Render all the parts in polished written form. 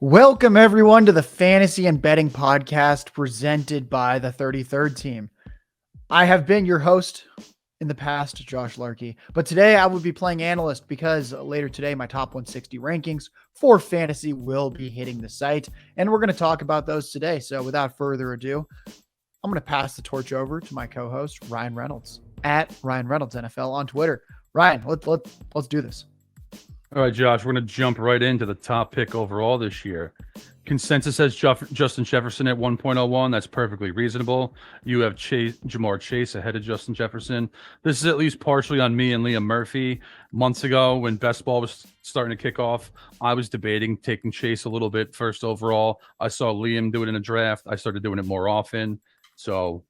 Welcome, everyone, to the Fantasy and Betting Podcast presented by the 33rd Team. I have been your host in the past, Josh Larky, but today I will be playing analyst because later today my top 160 rankings for fantasy will be hitting the site, and we're going to talk about those today. So without further ado, I'm going to pass the torch over to my co-host, Ryan Reynolds, at Ryan Reynolds NFL on Twitter. Ryan, let's do this. All right, Josh, we're going to jump right into the top pick overall this year. Consensus has Justin Jefferson at 1.01. That's perfectly reasonable. You have Jamar Chase ahead of Justin Jefferson. This is at least partially on me and Liam Murphy. Months ago, when best ball was starting to kick off, I was debating taking Chase a little bit first overall. I saw Liam do it in a draft. I started doing it more often. So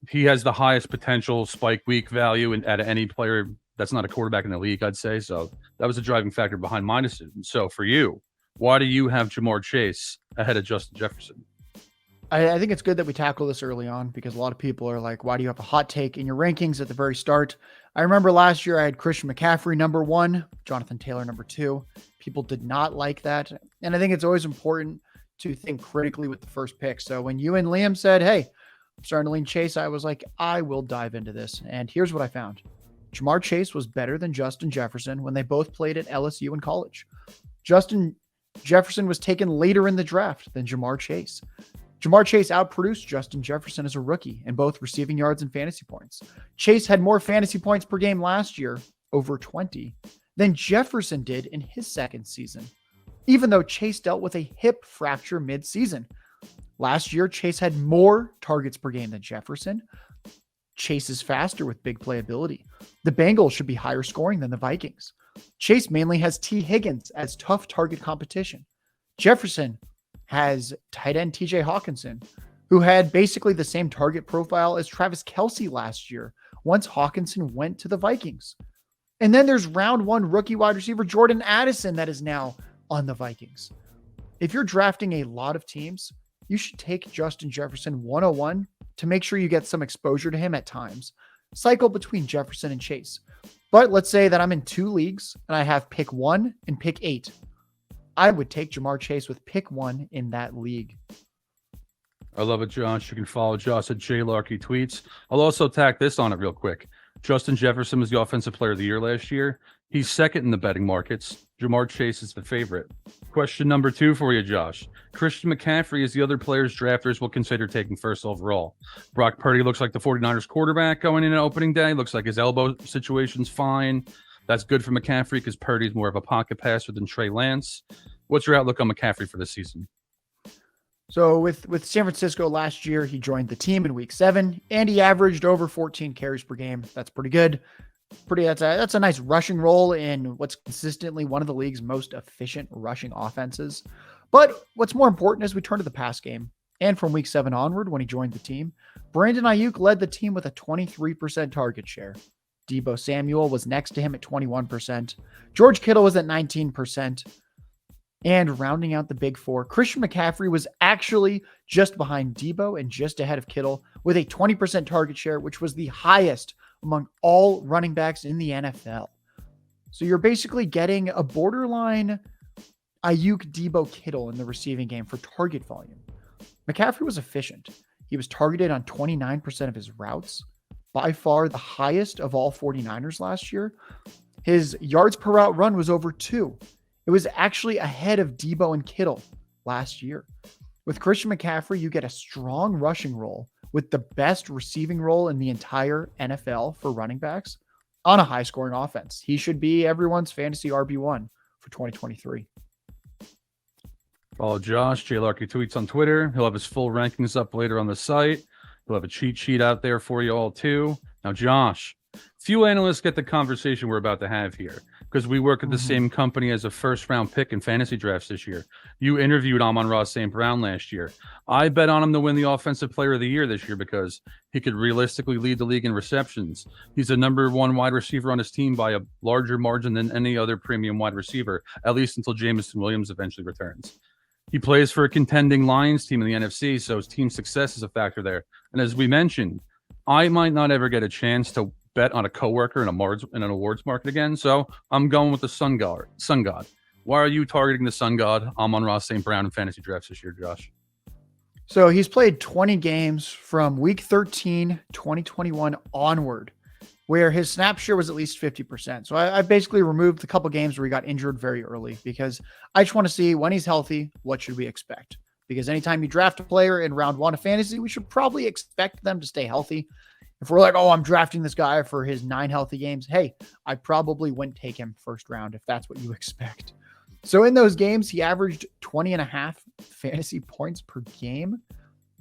he has the highest potential spike week value out of any player that's not a quarterback in the league, I'd say. So that was a driving factor behind my decision. So for you, why do you have Jamar Chase ahead of Justin Jefferson? I think it's good that we tackle this early on because a lot of people are like, why do you have a hot take in your rankings at the very start? I remember last year I had Christian McCaffrey number 1, Jonathan Taylor number 2. People did not like that. And I think it's always important to think critically with the first pick. So when you and Liam said, hey, I'm starting to lean Chase, I was like, I will dive into this. And here's what I found. Jamar Chase was better than Justin Jefferson when they both played at LSU in college. Justin Jefferson was taken later in the draft than Jamar Chase. Jamar Chase outproduced Justin Jefferson as a rookie in both receiving yards and fantasy points. Chase had more fantasy points per game last year, over 20, than Jefferson did in his second season, even though Chase dealt with a hip fracture mid-season. Last year, Chase had more targets per game than Jefferson. Chase is faster with big playability. The Bengals should be higher scoring than the Vikings. Chase mainly has T. Higgins as tough target competition. Jefferson has tight end TJ Hawkinson, who had basically the same target profile as Travis Kelce last year once Hawkinson went to the Vikings. And then there's round 1 rookie wide receiver Jordan Addison that is now on the Vikings. If you're drafting a lot of teams, you should take Justin Jefferson 101 to make sure you get some exposure to him at times. Cycle between Jefferson and Chase. But let's say that I'm in 2 leagues and I have pick 1 and pick 8. I would take Jamar Chase with pick 1 in that league. I love it, Josh. You can follow Josh at JLarky Tweets. I'll also tack this on it real quick. Justin Jefferson was the offensive player of the year last year. He's second in the betting markets. Jamar Chase is the favorite. Question number 2 for you, Josh. Christian McCaffrey is the other players drafters will consider taking first overall. Brock Purdy looks like the 49ers quarterback going in opening day. Looks like his elbow situation's fine. That's good for McCaffrey because Purdy's more of a pocket passer than Trey Lance. What's your outlook on McCaffrey for this season? So with San Francisco last year, he joined the team in week 7, and he averaged over 14 carries per game. That's pretty good. That's a nice rushing role in what's consistently one of the league's most efficient rushing offenses. But what's more important is we turn to the pass game. And from week 7 onward, when he joined the team, Brandon Ayuk led the team with a 23% target share. Deebo Samuel was next to him at 21%. George Kittle was at 19%. And rounding out the big 4, Christian McCaffrey was actually just behind Deebo and just ahead of Kittle with a 20% target share, which was the highest among all running backs in the NFL. So you're basically getting a borderline Ayuk, Deebo, Kittle in the receiving game for target volume. McCaffrey was efficient. He was targeted on 29% of his routes, by far the highest of all 49ers last year. His yards per route run was over 2. It was actually ahead of Deebo and Kittle last year. With Christian McCaffrey, you get a strong rushing role with the best receiving role in the entire NFL for running backs on a high-scoring offense. He should be everyone's fantasy RB1 for 2023. Follow Josh, JLarky Tweets on Twitter. He'll have his full rankings up later on the site. He'll have a cheat sheet out there for you all too. Now, Josh, few analysts get the conversation we're about to have here because we work at the same company as a first-round pick in fantasy drafts this year. You interviewed Amon-Ra St. Brown last year. I bet on him to win the Offensive Player of the Year this year because he could realistically lead the league in receptions. He's the number 1 wide receiver on his team by a larger margin than any other premium wide receiver, at least until Jameson Williams eventually returns. He plays for a contending Lions team in the NFC, so his team success is a factor there. And as we mentioned, I might not ever get a chance to bet on a coworker in an awards market again, so I'm going with the Sun God. Why are you targeting the Sun God, Amon-Ra St. Brown, in fantasy drafts this year, Josh? So he's played 20 games from week 13, 2021 onward, where his snap share was at least 50%. So I basically removed a couple games where he got injured very early because I just want to see when he's healthy, what should we expect? Because anytime you draft a player in round 1 of fantasy, we should probably expect them to stay healthy. If we're like, oh, I'm drafting this guy for his 9 healthy games, hey, I probably wouldn't take him first round if that's what you expect. So in those games, he averaged 20.5 fantasy points per game.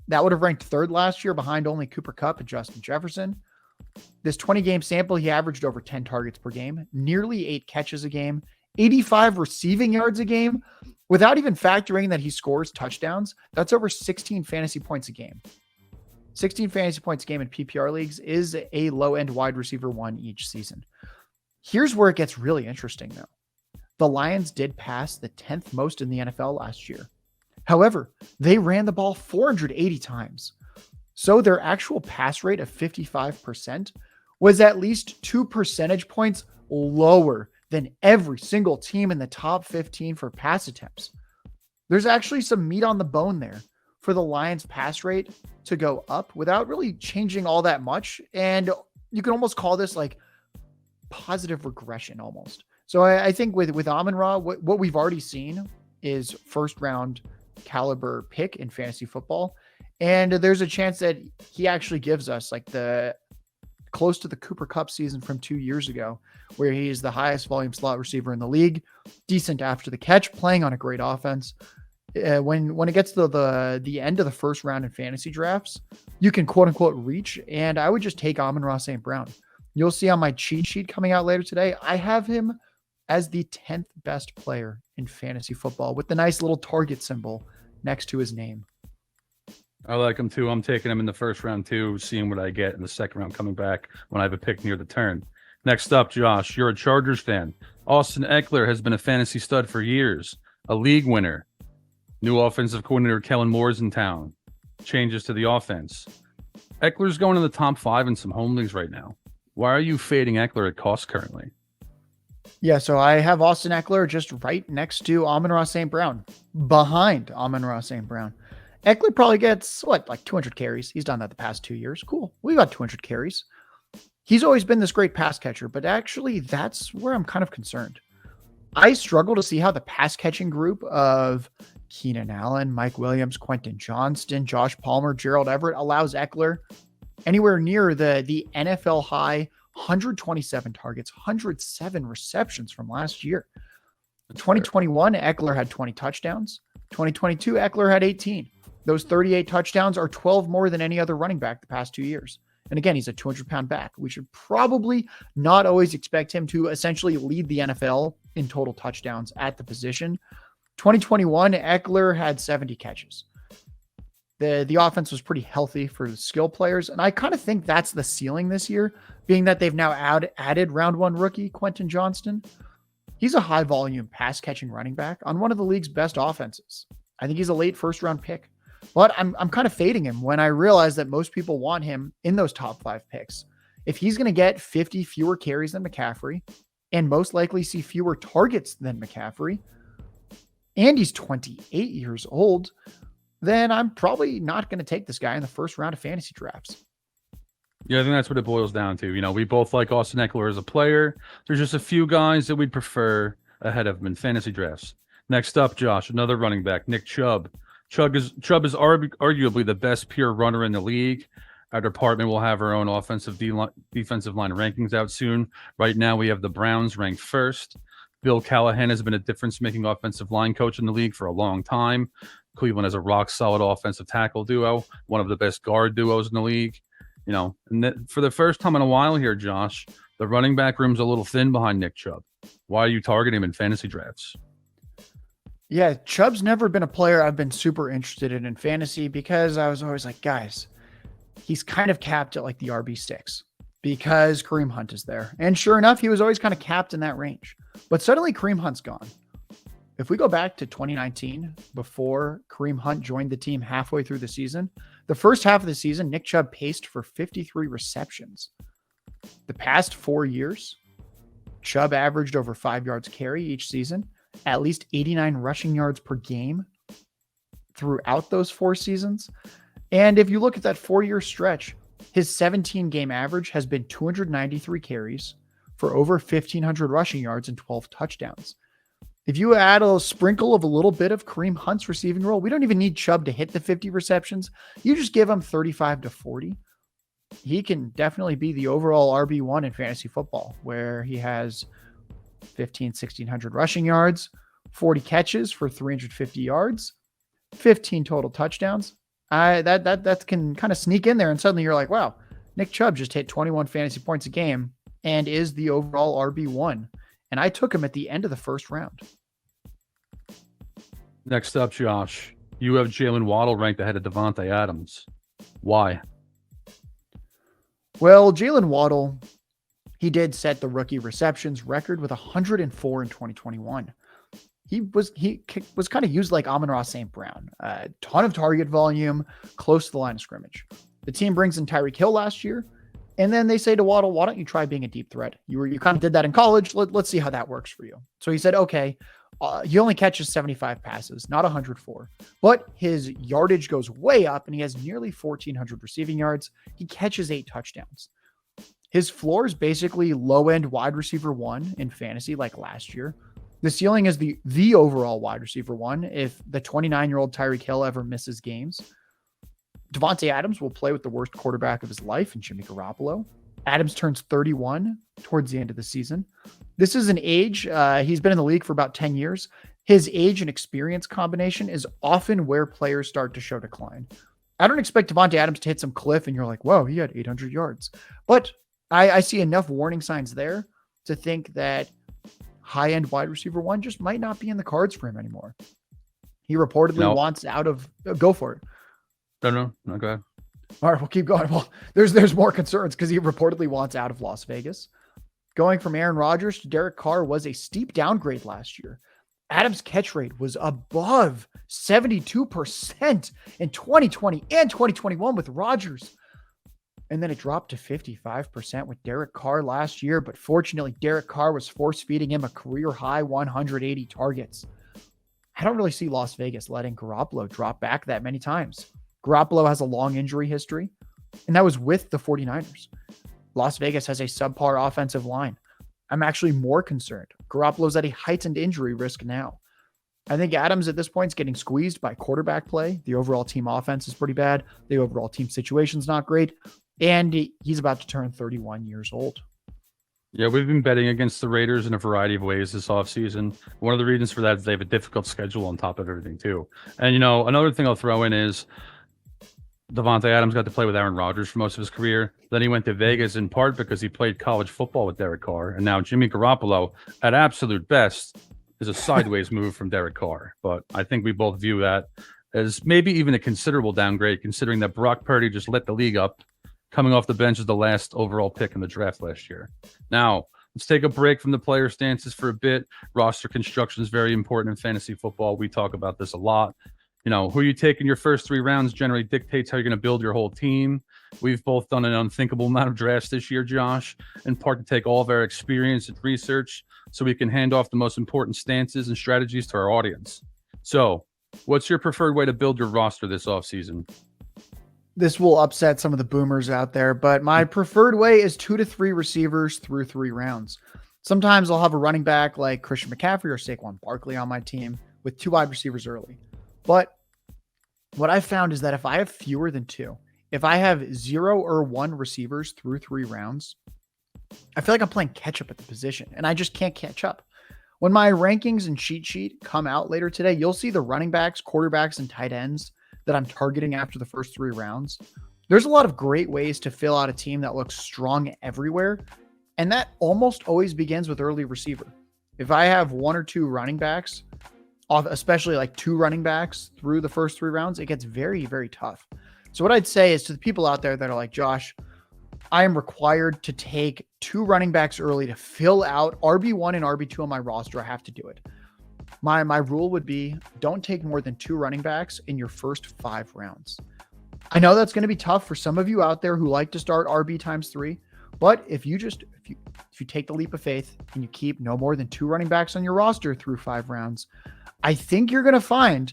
That would have ranked third last year behind only Cooper Kupp and Justin Jefferson. This 20-game sample, he averaged over 10 targets per game, nearly 8 catches a game, 85 receiving yards a game. Without even factoring that he scores touchdowns, that's over 16 fantasy points a game. 16 fantasy points a game in PPR leagues is a low-end wide receiver 1 each season. Here's where it gets really interesting, though. The Lions did pass the 10th most in the NFL last year. However, they ran the ball 480 times. So their actual pass rate of 55% was at least 2 percentage points lower than every single team in the top 15 for pass attempts. There's actually some meat on the bone there for the Lions pass rate to go up without really changing all that much. And you can almost call this like positive regression almost. So I think with Amon-Ra, what we've already seen is first round caliber pick in fantasy football. And there's a chance that he actually gives us like the close to the Cooper Kupp season from 2 years ago, where he is the highest volume slot receiver in the league, decent after the catch, playing on a great offense. When it gets to the end of the first round in fantasy drafts, you can quote unquote reach. And I would just take Amon-Ra St. Brown. You'll see on my cheat sheet coming out later today, I have him as the 10th best player in fantasy football with the nice little target symbol next to his name. I like him too. I'm taking him in the first round too, seeing what I get in the second round coming back when I have a pick near the turn. Next up, Josh, you're a Chargers fan. Austin Ekeler has been a fantasy stud for years, a league winner. New offensive coordinator Kellen Moore's in town. Changes to the offense. Eckler's going in the top 5 in some home leagues right now. Why are you fading Ekeler at cost currently? Yeah, so I have Austin Ekeler just right next to Amon-Ra St. Brown, behind Amon-Ra St. Brown. Ekeler probably gets, like 200 carries. He's done that the past 2 years. Cool. We got 200 carries. He's always been this great pass catcher, but actually that's where I'm kind of concerned. I struggle to see how the pass catching group of Keenan Allen, Mike Williams, Quentin Johnston, Josh Palmer, Gerald Everett allows Ekeler anywhere near the NFL high 127 targets, 107 receptions from last year. That's 2021, Ekeler had 20 touchdowns. 2022, Ekeler had 18. Those 38 touchdowns are 12 more than any other running back the past 2 years. And again, he's a 200-pound back. We should probably not always expect him to essentially lead the NFL in total touchdowns at the position. 2021, Ekeler had 70 catches. The offense was pretty healthy for the skill players. And I kind of think that's the ceiling this year, being that they've now added round 1 rookie, Quentin Johnston. He's a high volume pass catching running back on one of the league's best offenses. I think he's a late first round pick, but I'm kind of fading him when I realize that most people want him in those top 5 picks. If he's going to get 50 fewer carries than McCaffrey and most likely see fewer targets than McCaffrey, and he's 28 years old, then I'm probably not going to take this guy in the first round of fantasy drafts. Yeah, I think that's what it boils down to. You know, we both like Austin Ekeler as a player. There's just a few guys that we'd prefer ahead of him in fantasy drafts. Next up, Josh, another running back, Nick Chubb. Chubb is arguably the best pure runner in the league. Our department will have our own defensive line rankings out soon. Right now, we have the Browns ranked first. Bill Callahan has been a difference-making offensive line coach in the league for a long time. Cleveland has a rock-solid offensive tackle duo, one of the best guard duos in the league. You know, and for the first time in a while here, Josh, the running back room's a little thin behind Nick Chubb. Why are you targeting him in fantasy drafts? Yeah, Chubb's never been a player I've been super interested in fantasy because I was always like, guys, he's kind of capped at like the RB6 because Kareem Hunt is there. And sure enough, he was always kind of capped in that range. But suddenly Kareem Hunt's gone. If we go back to 2019, before Kareem Hunt joined the team halfway through the season, the first half of the season, Nick Chubb paced for 53 receptions. The past 4 years, Chubb averaged over 5 yards carry each season, at least 89 rushing yards per game throughout those 4 seasons. And if you look at that 4-year stretch, his 17-game average has been 293 carries for over 1,500 rushing yards and 12 touchdowns. If you add a sprinkle of a little bit of Kareem Hunt's receiving role, we don't even need Chubb to hit the 50 receptions. You just give him 35 to 40. He can definitely be the overall RB1 in fantasy football, where he has 1,600 rushing yards, 40 catches for 350 yards, 15 total touchdowns. That can kind of sneak in there, and suddenly you're like, wow, Nick Chubb just hit 21 fantasy points a game and is the overall RB1. And I took him at the end of the first round. Next up, Josh, you have Jalen Waddle ranked ahead of Davante Adams. Why? Well, Jalen Waddle, he did set the rookie receptions record with 104 in 2021. He was kind of used like Amon-Ra St. Brown. A ton of target volume, close to the line of scrimmage. The team brings in Tyreek Hill last year, and then they say to Waddle, why don't you try being a deep threat? You kind of did that in college. Let's see how that works for you. So he said, okay, he only catches 75 passes, not 104. But his yardage goes way up, and he has nearly 1,400 receiving yards. He catches 8 touchdowns. His floor is basically low-end wide receiver 1 in fantasy like last year. The ceiling is the overall wide receiver 1 if the 29-year-old Tyreek Hill ever misses games. Davante Adams will play with the worst quarterback of his life in Jimmy Garoppolo. Adams turns 31 towards the end of the season. This is an age, he's been in the league for about 10 years. His age and experience combination is often where players start to show decline. I don't expect Davante Adams to hit some cliff and you're like, whoa, he had 800 yards. But I see enough warning signs there to think that high-end wide receiver 1 just might not be in the cards for him anymore. He reportedly wants out of... go for it. No, go ahead. All right, we'll keep going. Well, there's more concerns because he reportedly wants out of Las Vegas. Going from Aaron Rodgers to Derek Carr was a steep downgrade last year. Adams' catch rate was above 72% in 2020 and 2021 with Rodgers. And then it dropped to 55% with Derek Carr last year. But fortunately, Derek Carr was force-feeding him a career-high 180 targets. I don't really see Las Vegas letting Garoppolo drop back that many times. Garoppolo has a long injury history, and that was with the 49ers. Las Vegas has a subpar offensive line. I'm actually more concerned. Garoppolo's at a heightened injury risk now. I think Adams at this point is getting squeezed by quarterback play. The overall team offense is pretty bad. The overall team situation's not great. And he's about to turn 31 years old. Yeah, we've been betting against the Raiders in a variety of ways this offseason. One of the reasons for that is they have a difficult schedule on top of everything, too. And, another thing I'll throw in is Davante Adams got to play with Aaron Rodgers for most of his career. Then he went to Vegas in part because he played college football with Derek Carr. And now Jimmy Garoppolo, at absolute best, is a sideways move from Derek Carr. But I think we both view that as maybe even a considerable downgrade, considering that Brock Purdy just lit the league up, coming off the bench as the last overall pick in the draft last year. Now, let's take a break from the player stances for a bit. Roster construction is very important in fantasy football. We talk about this a lot. Who you take in your first 3 rounds generally dictates how you're going to build your whole team. We've both done an unthinkable amount of drafts this year, Josh, in part to take all of our experience and research so we can hand off the most important stances and strategies to our audience. So, what's your preferred way to build your roster this offseason? This will upset some of the boomers out there, but my preferred way is 2 to 3 receivers through 3 rounds. Sometimes I'll have a running back like Christian McCaffrey or Saquon Barkley on my team with 2 wide receivers early. But what I've found is that if I have fewer than 2, if I have 0 or 1 receivers through 3 rounds, I feel like I'm playing catch up at the position and I just can't catch up. When my rankings and cheat sheet come out later today, you'll see the running backs, quarterbacks, and tight ends that I'm targeting after the first 3 rounds. There's a lot of great ways to fill out a team that looks strong everywhere. And that almost always begins with early receiver. If I have 1 or 2 running backs, especially like 2 running backs through the first 3 rounds, it gets very, very tough. So what I'd say is to the people out there that are like, Josh, I am required to take 2 running backs early to fill out RB1 and RB2 on my roster. I have to do it. My rule would be don't take more than 2 running backs in your first 5 rounds. I know that's going to be tough for some of you out there who like to start RB times 3, But if you take the leap of faith and you keep no more than 2 running backs on your roster through 5 rounds, I think you're going to find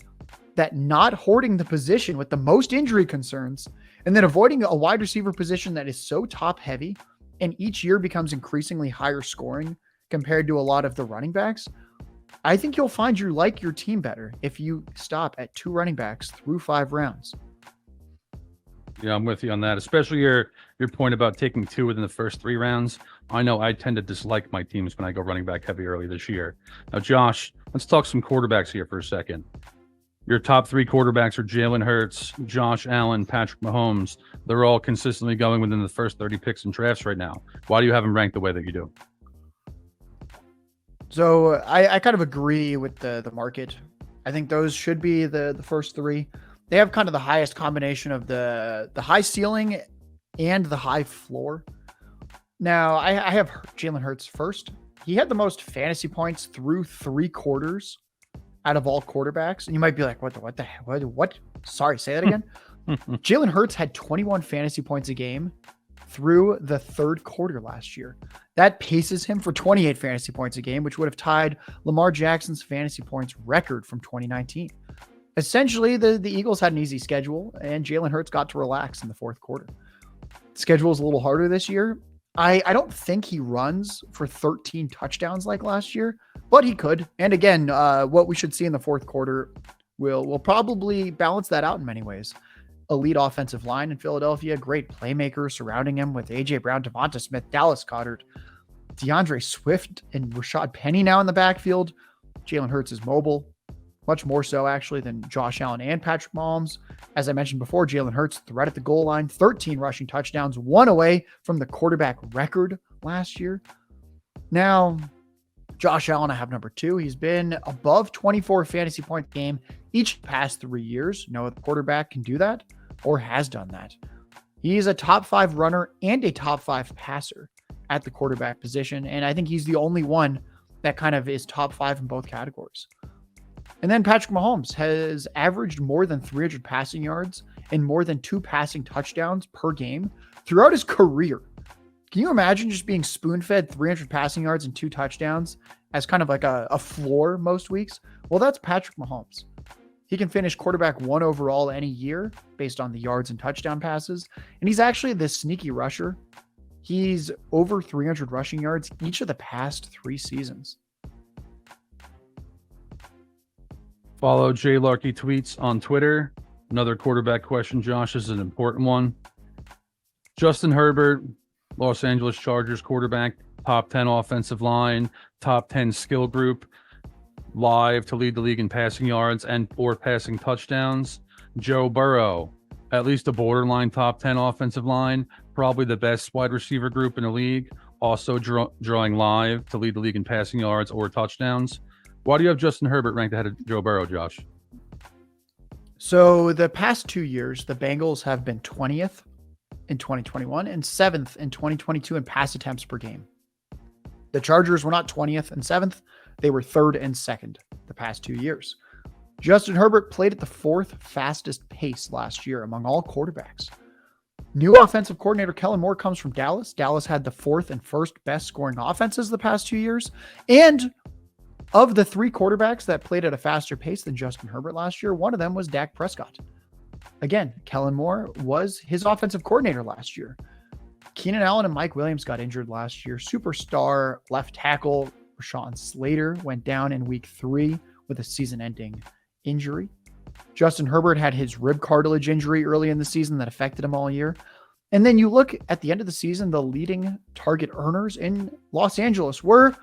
that not hoarding the position with the most injury concerns and then avoiding a wide receiver position that is so top heavy and each year becomes increasingly higher scoring compared to a lot of the running backs, I think you'll find you like your team better if you stop at 2 running backs through 5 rounds. Yeah, I'm with you on that, especially your point about taking 2 within the first 3 rounds. I know I tend to dislike my teams when I go running back heavy early this year. Now, Josh, let's talk some quarterbacks here for a second. Your top 3 quarterbacks are Jalen Hurts, Josh Allen, Patrick Mahomes. They're all consistently going within the first 30 picks in drafts right now. Why do you have them ranked the way that you do? So I kind of agree with the market. I think those should be the first 3. They have kind of the highest combination of the high ceiling and the high floor. Now, I have Jalen Hurts first. He had the most fantasy points through 3 quarters out of all quarterbacks. And you might be like, what? Sorry, say that again. Jalen Hurts had 21 fantasy points a game through the 3rd quarter last year. That paces him for 28 fantasy points a game, which would have tied Lamar Jackson's fantasy points record from 2019. Essentially, the Eagles had an easy schedule, and Jalen Hurts got to relax in the 4th quarter. The schedule is a little harder this year. I don't think he runs for 13 touchdowns like last year, but he could. And again, what we should see in the 4th quarter will probably balance that out in many ways. Elite offensive line in Philadelphia, great playmakers surrounding him with A.J. Brown, Devonta Smith, Dallas Goedert, DeAndre Swift, and Rashad Penny now in the backfield. Jalen Hurts is mobile, much more so actually than Josh Allen and Patrick Mahomes. As I mentioned before, Jalen Hurts threat at the goal line, 13 rushing touchdowns, 1 away from the quarterback record last year. Now, Josh Allen, I have number 2. He's been above 24 fantasy point game each past 3 years. No other quarterback can do that or has done that. He's a top 5 runner and a top 5 passer at the quarterback position. And I think he's the only one that kind of is top 5 in both categories. And then Patrick Mahomes has averaged more than 300 passing yards and more than 2 passing touchdowns per game throughout his career. Can you imagine just being spoon-fed 300 passing yards and 2 touchdowns as kind of like a floor most weeks? Well, that's Patrick Mahomes. He can finish quarterback 1 overall any year based on the yards and touchdown passes. And he's actually this sneaky rusher. He's over 300 rushing yards each of the past 3 seasons. Follow J Larky Tweets on Twitter. Another quarterback question, Josh, is an important one. Justin Herbert, Los Angeles Chargers quarterback, top 10 offensive line, top 10 skill group, live to lead the league in passing yards and or passing touchdowns. Joe Burrow, at least a borderline top 10 offensive line, probably the best wide receiver group in the league, also drawing live to lead the league in passing yards or touchdowns. Why do you have Justin Herbert ranked ahead of Joe Burrow, Josh? So the past 2 years, the Bengals have been 20th in 2021 and 7th in 2022 in pass attempts per game. The Chargers were not 20th and 7th. They were 3rd and 2nd the past 2 years. Justin Herbert played at the 4th fastest pace last year among all quarterbacks. New offensive coordinator Kellen Moore comes from Dallas. Dallas had the 4th and 1st best scoring offenses the past 2 years. And of the 3 quarterbacks that played at a faster pace than Justin Herbert last year, one of them was Dak Prescott. Again, Kellen Moore was his offensive coordinator last year. Keenan Allen and Mike Williams got injured last year. Superstar left tackle Rashawn Slater went down in week 3 with a season-ending injury. Justin Herbert had his rib cartilage injury early in the season that affected him all year. And then you look at the end of the season, the leading target earners in Los Angeles were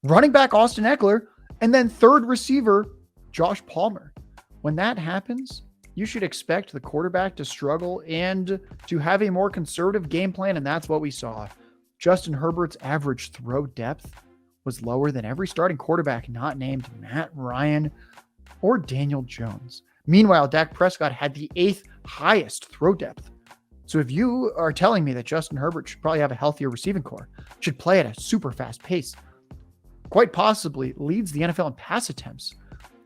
running back Austin Ekeler and then 3rd receiver Josh Palmer. When that happens, you should expect the quarterback to struggle and to have a more conservative game plan, and that's what we saw. Justin Herbert's average throw depth was lower than every starting quarterback not named Matt Ryan or Daniel Jones. Meanwhile, Dak Prescott had the 8th highest throw depth. So if you are telling me that Justin Herbert should probably have a healthier receiving core, should play at a super fast pace, quite possibly leads the NFL in pass attempts,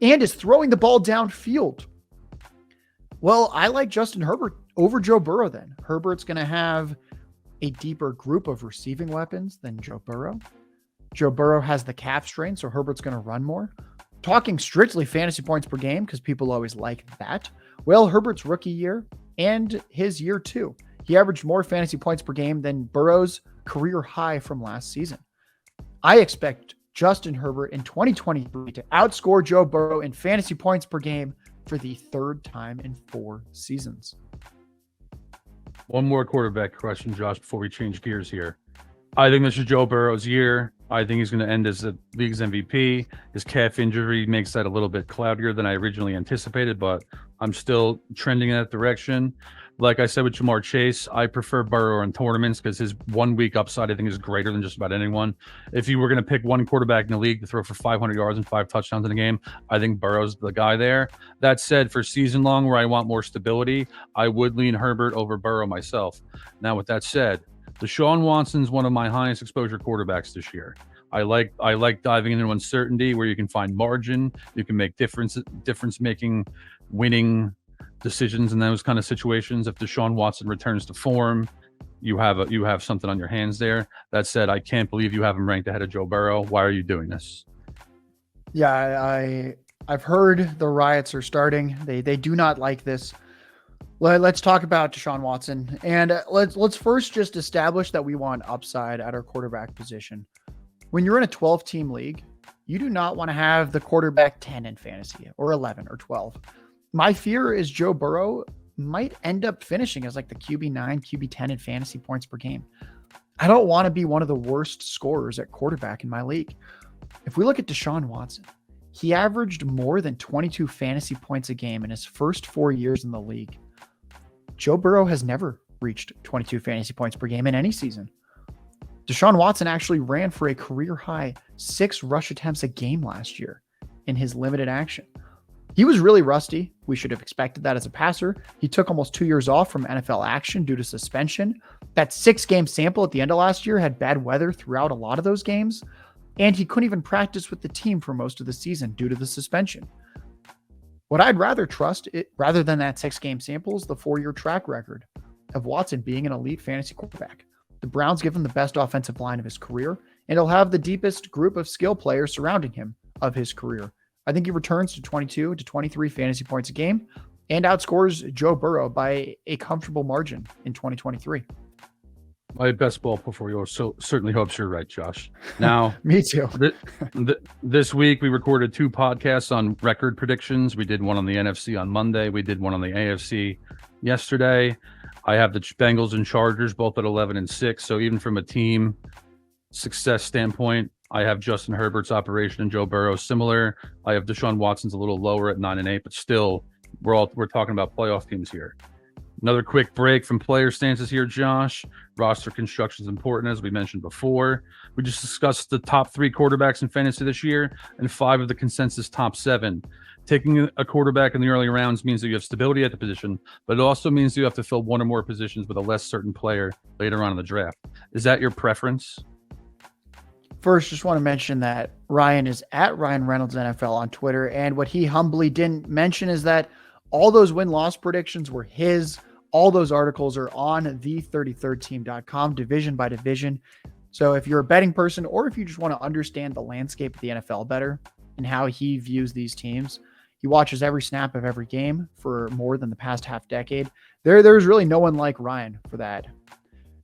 and is throwing the ball downfield, well, I like Justin Herbert over Joe Burrow then. Herbert's going to have a deeper group of receiving weapons than Joe Burrow. Joe Burrow has the calf strain, so Herbert's going to run more. Talking strictly fantasy points per game, because people always like that. Well, Herbert's rookie year and his year two, he averaged more fantasy points per game than Burrow's career high from last season. I expect Justin Herbert in 2023 to outscore Joe Burrow in fantasy points per game for the third time in 4 seasons. One more quarterback question, Josh, before we change gears here. I think this is Joe Burrow's year. I think he's going to end as the league's MVP. His calf injury makes that a little bit cloudier than I originally anticipated, but I'm still trending in that direction. Like I said with Jamar Chase, I prefer Burrow in tournaments because his 1 week upside, I think, is greater than just about anyone. If you were going to pick one quarterback in the league to throw for 500 yards and 5 touchdowns in a game, I think Burrow's the guy there. That said, for season long where I want more stability, I would lean Herbert over Burrow myself. Now, with that said, Deshaun Watson's one of my highest exposure quarterbacks this year. I like diving into uncertainty where you can find margin, you can make difference making, winning decisions in those kind of situations. If Deshaun Watson returns to form, you have something on your hands there. That said, I can't believe you have him ranked ahead of Joe Burrow. Why are you doing this? Yeah, I've heard the riots are starting. They do not like this. Let's talk about Deshaun Watson, and let's first just establish that we want upside at our quarterback position. When you're in a 12-team league, you do not want to have the quarterback 10 in fantasy or 11 or 12. My fear is Joe Burrow might end up finishing as like the QB9, QB10 in fantasy points per game. I don't want to be one of the worst scorers at quarterback in my league. If we look at Deshaun Watson, he averaged more than 22 fantasy points a game in his first 4 years in the league. Joe Burrow has never reached 22 fantasy points per game in any season. Deshaun Watson actually ran for a career high 6 rush attempts a game last year in his limited action. He was really rusty. We should have expected that as a passer. He took almost 2 years off from NFL action due to suspension. That 6-game sample at the end of last year had bad weather throughout a lot of those games, and he couldn't even practice with the team for most of the season due to the suspension. What I'd rather trust, rather than that 6-game sample, is the 4-year track record of Watson being an elite fantasy quarterback. The Browns give him the best offensive line of his career, and he'll have the deepest group of skill players surrounding him of his career. I think he returns to 22 to 23 fantasy points a game and outscores Joe Burrow by a comfortable margin in 2023. My best ball portfolio certainly hopes you're right, Josh. Now, Me too. This week we recorded 2 podcasts on record predictions. We did one on the NFC on Monday. We did one on the AFC yesterday. I have the Bengals and Chargers both at 11-6. So even from a team success standpoint, I have Justin Herbert's operation and Joe Burrow similar. I have Deshaun Watson's a little lower at 9-8, but still we're talking about playoff teams here. Another quick break from player stances here, Josh. Roster construction is important, as we mentioned before. We just discussed the top 3 quarterbacks in fantasy this year and 5 of the consensus top 7. Taking a quarterback in the early rounds means that you have stability at the position, but it also means you have to fill one or more positions with a less certain player later on in the draft. Is that your preference? First, just want to mention that Ryan is at Ryan Reynolds NFL on Twitter, and what he humbly didn't mention is that all those win-loss predictions were his. All those articles are on the33rdteam.com, division by division. So if you're a betting person, or if you just want to understand the landscape of the NFL better and how he views these teams, he watches every snap of every game for more than the past half decade. There's really no one like Ryan for that.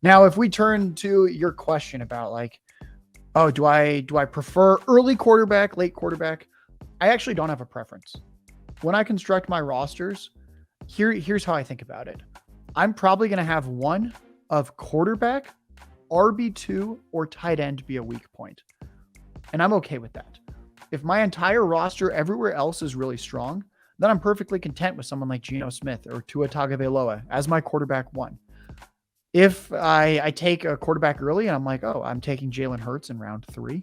Now, if we turn to your question about do I prefer early quarterback, late quarterback? I actually don't have a preference. When I construct my rosters, here's how I think about it. I'm probably going to have one of quarterback, RB2, or tight end be a weak point. And I'm okay with that. If my entire roster everywhere else is really strong, then I'm perfectly content with someone like Geno Smith or Tua Tagovailoa as my quarterback 1. If I take a quarterback early and I'm like, I'm taking Jalen Hurts in round 3,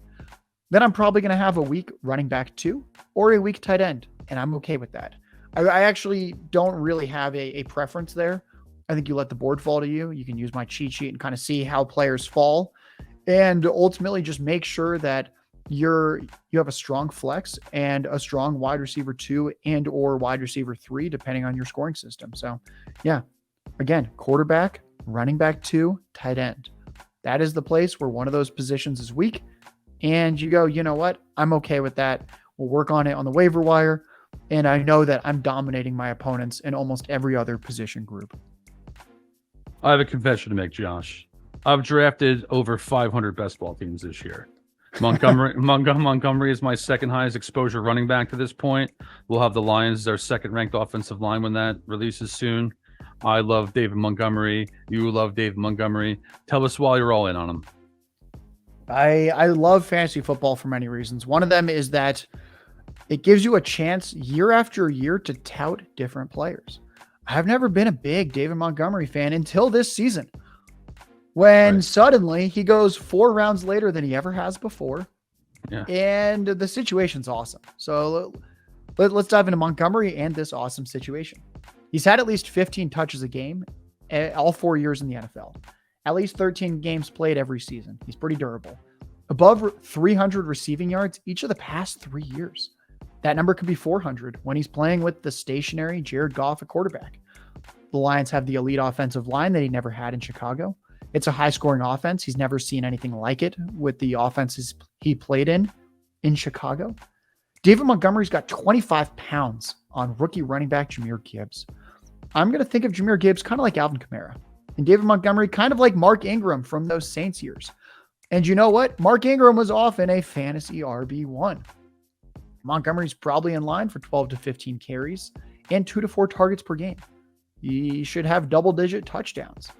then I'm probably going to have a weak running back 2 or a weak tight end, and I'm okay with that. I actually don't really have a preference there. I think you let the board fall to you. You can use my cheat sheet and kind of see how players fall, and ultimately just make sure that you have a strong flex and a strong wide receiver 2 and or wide receiver 3, depending on your scoring system. So yeah, again, quarterback, running back 2, tight end. That is the place where one of those positions is weak. And you go, you know what? I'm okay with that. We'll work on it on the waiver wire. And I know that I'm dominating my opponents in almost every other position group. I have a confession to make, Josh. I've drafted over 500 best ball teams this year. Montgomery is my second highest exposure running back to this point. We'll have the Lions as our second ranked offensive line when that releases soon. I love David Montgomery. You love David Montgomery. Tell us why you're all in on him. I love fantasy football for many reasons. One of them is that it gives you a chance year after year to tout different players. I've never been a big David Montgomery fan until this season, when suddenly he goes 4 rounds later than he ever has before. Yeah. And the situation's awesome. So let's dive into Montgomery and this awesome situation. He's had at least 15 touches a game all 4 years in the NFL. At least 13 games played every season. He's pretty durable. Above 300 receiving yards each of the past 3 years. That number could be 400 when he's playing with the stationary Jared Goff at quarterback. The Lions have the elite offensive line that he never had in Chicago. It's a high-scoring offense. He's never seen anything like it with the offenses he played in Chicago. David Montgomery's got 25 pounds on rookie running back Jahmyr Gibbs. I'm going to think of Jahmyr Gibbs kind of like Alvin Kamara, and David Montgomery kind of like Mark Ingram from those Saints years. And you know what? Mark Ingram was often a fantasy RB1. Montgomery's probably in line for 12 to 15 carries and 2 to 4 targets per game. He should have double-digit touchdowns.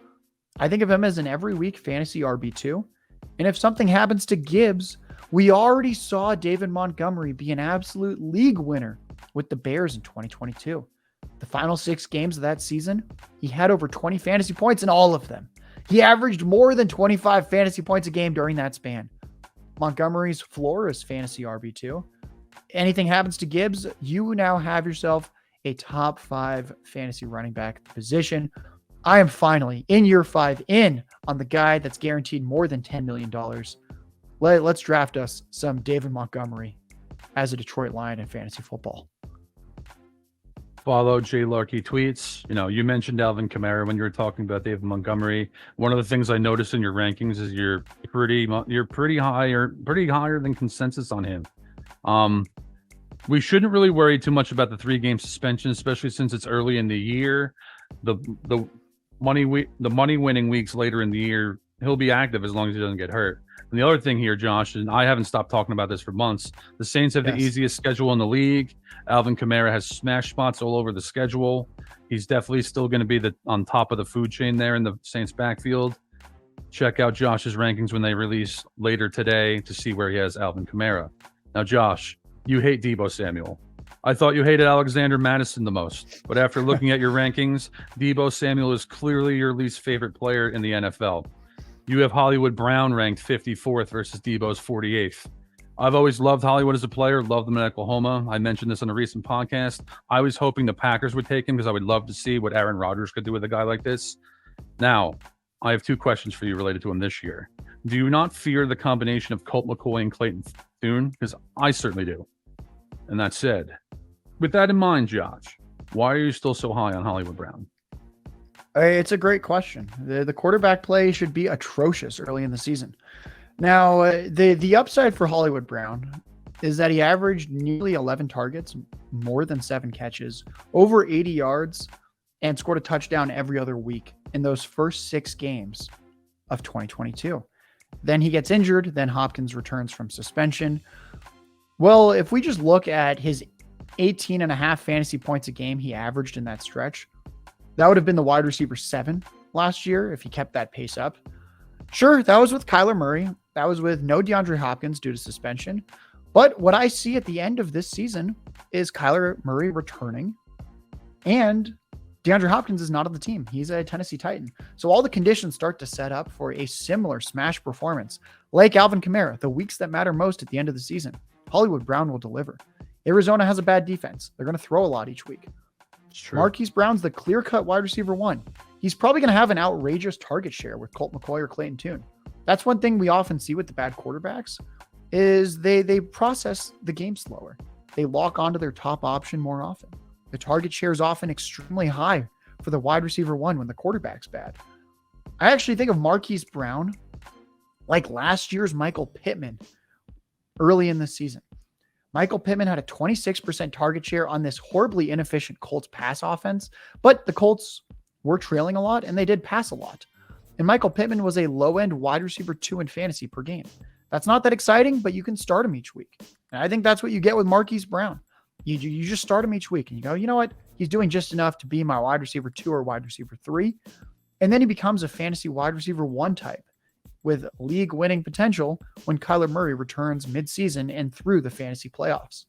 I think of him as an every week fantasy RB2. And if something happens to Gibbs, we already saw David Montgomery be an absolute league winner with the Bears in 2022. The final 6 games of that season, he had over 20 fantasy points in all of them. He averaged more than 25 fantasy points a game during that span. Montgomery's floor is fantasy RB2. Anything happens to Gibbs, you now have yourself a top 5 fantasy running back position. I am finally in year 5 in on the guy that's guaranteed more than $10 million. Let's draft us some David Montgomery as a Detroit Lion in fantasy football. Follow J Larky tweets. You mentioned Alvin Kamara when you were talking about David Montgomery. One of the things I noticed in your rankings is you're pretty higher than consensus on him. We shouldn't really worry too much about the 3-game suspension, especially since it's early in the year. The money winning weeks later in the year, he'll be active as long as he doesn't get hurt. And the other thing here, Josh, and I haven't stopped talking about this for months, the Saints have the easiest schedule in the league. Alvin Kamara has smash spots all over the schedule. He's definitely still going to be on top of the food chain there in the Saints backfield. Check out Josh's rankings when they release later today to see where he has Alvin Kamara. Now, Josh, you hate Deebo Samuel. I thought you hated Alexander Madison the most, but after looking at your rankings, Deebo Samuel is clearly your least favorite player in the NFL. You have Hollywood Brown ranked 54th versus Deebo's 48th. I've always loved Hollywood as a player, loved him in Oklahoma. I mentioned this on a recent podcast. I was hoping the Packers would take him because I would love to see what Aaron Rodgers could do with a guy like this. Now, I have 2 questions for you related to him this year. Do you not fear the combination of Colt McCoy and Clayton Thune? Because I certainly do. And that said, with that in mind, Josh, why are you still so high on Hollywood Brown? It's a great question. The quarterback play should be atrocious early in the season. Now, the upside for Hollywood Brown is that he averaged nearly 11 targets, more than 7 catches, over 80 yards, and scored a touchdown every other week in those first 6 games of 2022. Then he gets injured. Then Hopkins returns from suspension. Well, if we just look at his 18.5 fantasy points a game he averaged in that stretch, that would have been the wide receiver 7 last year if he kept that pace up. Sure, that was with Kyler Murray. That was with no DeAndre Hopkins due to suspension. But what I see at the end of this season is Kyler Murray returning, and DeAndre Hopkins is not on the team. He's a Tennessee Titan. So all the conditions start to set up for a similar smash performance like Alvin Kamara, the weeks that matter most at the end of the season. Hollywood Brown will deliver. Arizona has a bad defense. They're going to throw a lot each week. Marquise Brown's the clear-cut wide receiver 1. He's probably going to have an outrageous target share with Colt McCoy or Clayton Thune. That's one thing we often see with the bad quarterbacks is they process the game slower. They lock onto their top option more often. The target share is often extremely high for the wide receiver 1 when the quarterback's bad. I actually think of Marquise Brown like last year's Michael Pittman early in the season. Michael Pittman had a 26% target share on this horribly inefficient Colts pass offense, but the Colts were trailing a lot and they did pass a lot. And Michael Pittman was a low-end wide receiver 2 in fantasy per game. That's not that exciting, but you can start him each week. And I think that's what you get with Marquise Brown. You just start him each week and you go, you know what? He's doing just enough to be my wide receiver 2 or wide receiver 3. And then he becomes a fantasy wide receiver 1 type with league winning potential when Kyler Murray returns midseason and through the fantasy playoffs.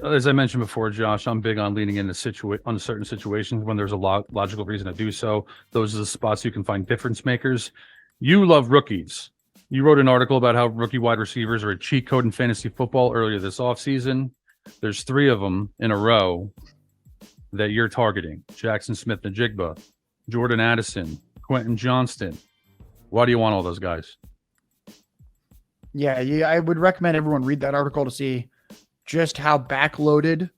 As I mentioned before, Josh, I'm big on leaning into on certain situations when there's a logical reason to do so. Those are the spots you can find difference makers. You love rookies. You wrote an article about how rookie wide receivers are a cheat code in fantasy football earlier this offseason. There's 3 of them in a row that you're targeting. Jackson Smith-Njigba, Jordan Addison, Quentin Johnston. Why do you want all those guys? Yeah, I would recommend everyone read that article to see just how backloaded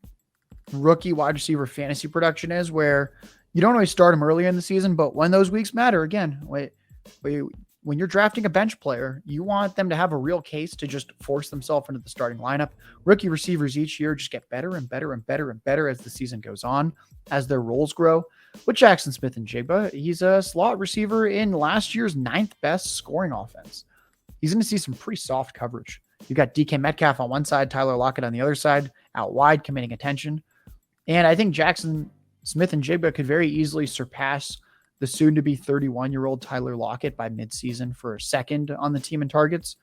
rookie wide receiver fantasy production is, where you don't always start them earlier in the season, but when those weeks matter, again, when you're drafting a bench player, you want them to have a real case to just force themselves into the starting lineup. Rookie receivers each year just get better and better and better and better as the season goes on, as their roles grow. With Jackson Smith-Njigba, he's a slot receiver in last year's 9th best scoring offense. He's going to see some pretty soft coverage. You got DK Metcalf on one side, Tyler Lockett on the other side, out wide, commanding attention. And I think Jackson Smith-Njigba could very easily surpass the soon-to-be 31-year-old Tyler Lockett by midseason for second on the team in targets.